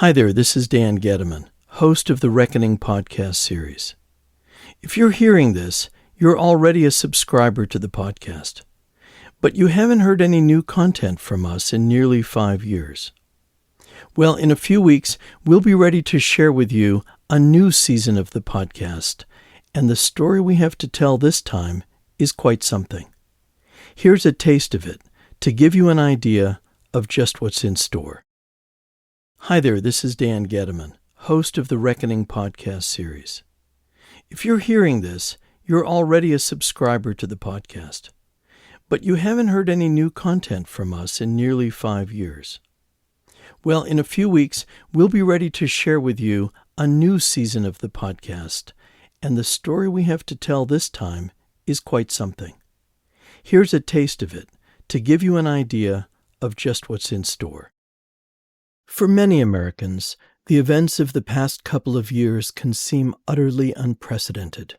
Hi there, this is Dan Gettleman, host of the Reckoning podcast series. If you're hearing this, you're already a subscriber to the podcast, but you haven't heard any new content from us in nearly 5 years. Well, in a few weeks, we'll be ready to share with you a new season of the podcast, and the story we have to tell this time is quite something. Here's a taste of it to give you an idea of just what's in store. Hi there, this is Dan Gettleman, host of the Reckoning podcast series. If you're hearing this, you're already a subscriber to the podcast, but you haven't heard any new content from us in nearly 5 years. Well, in a few weeks, we'll be ready to share with you a new season of the podcast, and the story we have to tell this time is quite something. Here's a taste of it to give you an idea of just what's in store. For many Americans, the events of the past couple of years can seem utterly unprecedented.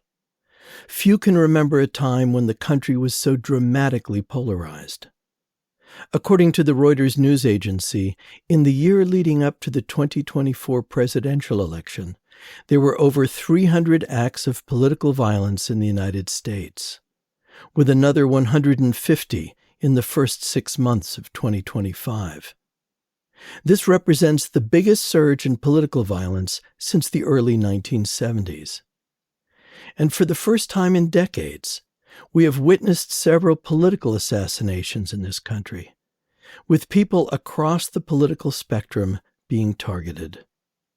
Few can remember a time when the country was so dramatically polarized. According to the Reuters news agency, in the year leading up to the 2024 presidential election, there were over 300 acts of political violence in the United States, with another 150 in the first 6 months of 2025. This represents the biggest surge in political violence since the early 1970s. And for the first time in decades, we have witnessed several political assassinations in this country, with people across the political spectrum being targeted.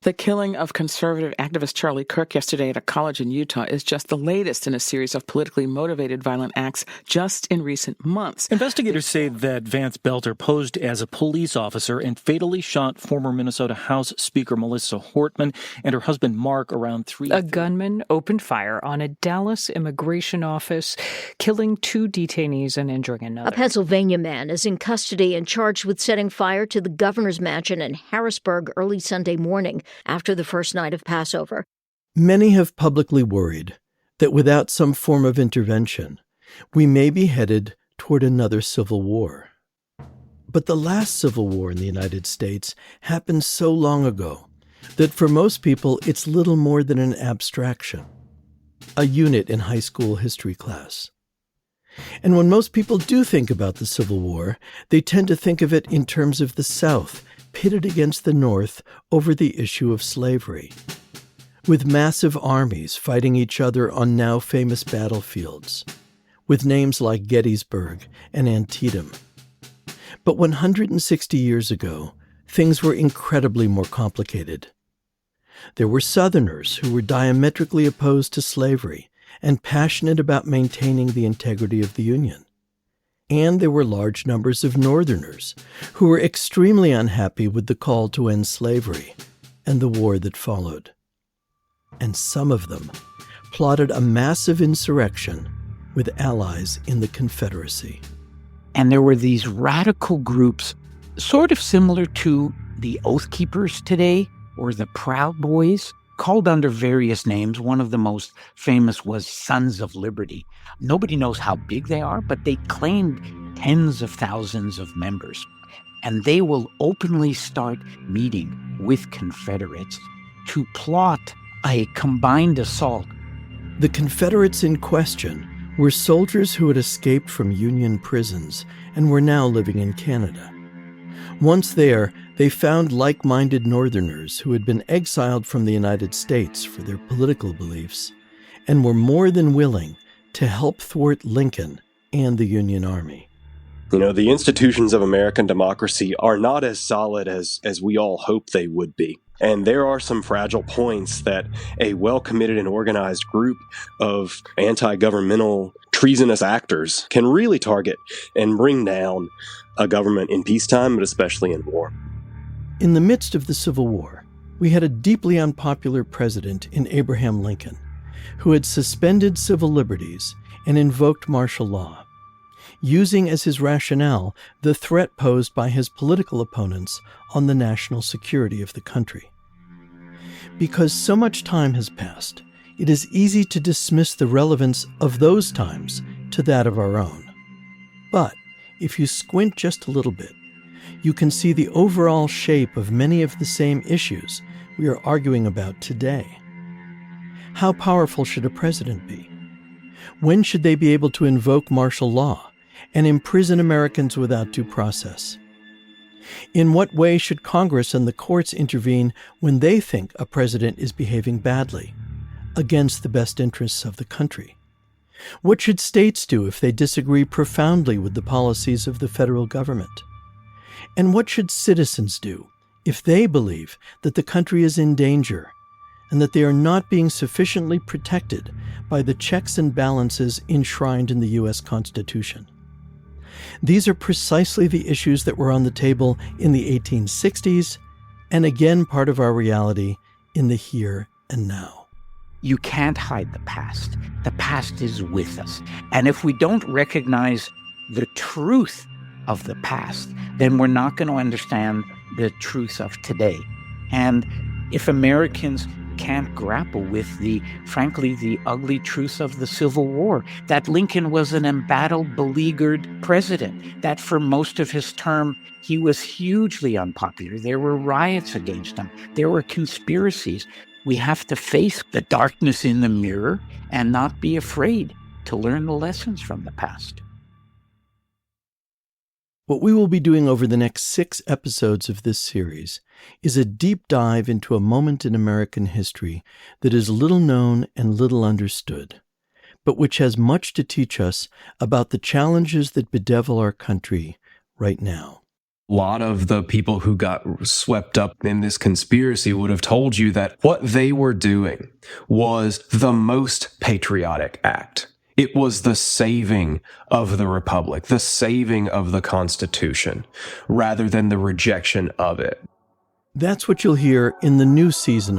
The killing of conservative activist Charlie Kirk yesterday at a college in Utah is just the latest in a series of politically motivated violent acts just in recent months. Investigators say that Vance Belter posed as a police officer and fatally shot former Minnesota House Speaker Melissa Hortman and her husband Mark around 3. A gunman opened fire on a Dallas immigration office, killing 2 detainees and injuring another. A Pennsylvania man is in custody and charged with setting fire to the governor's mansion in Harrisburg early Sunday morning, after the first night of Passover. Many have publicly worried that without some form of intervention, we may be headed toward another civil war. But the last civil war in the United States happened so long ago that for most people it's little more than an abstraction, a unit in high school history class. And when most people do think about the Civil War, they tend to think of it in terms of the South pitted against the North over the issue of slavery, with massive armies fighting each other on now famous battlefields, with names like Gettysburg and Antietam. But 160 years ago, things were incredibly more complicated. There were Southerners who were diametrically opposed to slavery and passionate about maintaining the integrity of the Union. And there were large numbers of Northerners who were extremely unhappy with the call to end slavery and the war that followed. And some of them plotted a massive insurrection with allies in the Confederacy. And there were these radical groups, sort of similar to the Oath Keepers today, or the Proud Boys, called under various names. One of the most famous was Sons of Liberty. Nobody knows how big they are, but they claimed tens of thousands of members. And they will openly start meeting with Confederates to plot a combined assault. The Confederates in question were soldiers who had escaped from Union prisons and were now living in Canada. Once there, they found like-minded Northerners who had been exiled from the United States for their political beliefs and were more than willing to help thwart Lincoln and the Union Army. You know, the institutions of American democracy are not as solid as we all hope they would be. And there are some fragile points that a well-committed and organized group of anti-governmental treasonous actors can really target and bring down a government in peacetime, but especially in war. In the midst of the Civil War, we had a deeply unpopular president in Abraham Lincoln, who had suspended civil liberties and invoked martial law, using as his rationale the threat posed by his political opponents on the national security of the country. Because so much time has passed, it is easy to dismiss the relevance of those times to that of our own. But if you squint just a little bit, you can see the overall shape of many of the same issues we are arguing about today. How powerful should a president be? When should they be able to invoke martial law and imprison Americans without due process? In what way should Congress and the courts intervene when they think a president is behaving badly, against the best interests of the country? What should states do if they disagree profoundly with the policies of the federal government? And what should citizens do if they believe that the country is in danger and that they are not being sufficiently protected by the checks and balances enshrined in the U.S. Constitution? These are precisely the issues that were on the table in the 1860s, and again part of our reality in the here and now. You can't hide the past. The past is with us. And if we don't recognize the truth of the past, then we're not going to understand the truth of today. And if Americans can't grapple with frankly, the ugly truth of the Civil War, that Lincoln was an embattled, beleaguered president, that for most of his term, he was hugely unpopular. There were riots against him. There were conspiracies. We have to face the darkness in the mirror and not be afraid to learn the lessons from the past. What we will be doing over the next 6 episodes of this series is a deep dive into a moment in American history that is little known and little understood, but which has much to teach us about the challenges that bedevil our country right now. A lot of the people who got swept up in this conspiracy would have told you that what they were doing was the most patriotic act. It was the saving of the Republic, the saving of the Constitution, rather than the rejection of it. That's what you'll hear in the new season of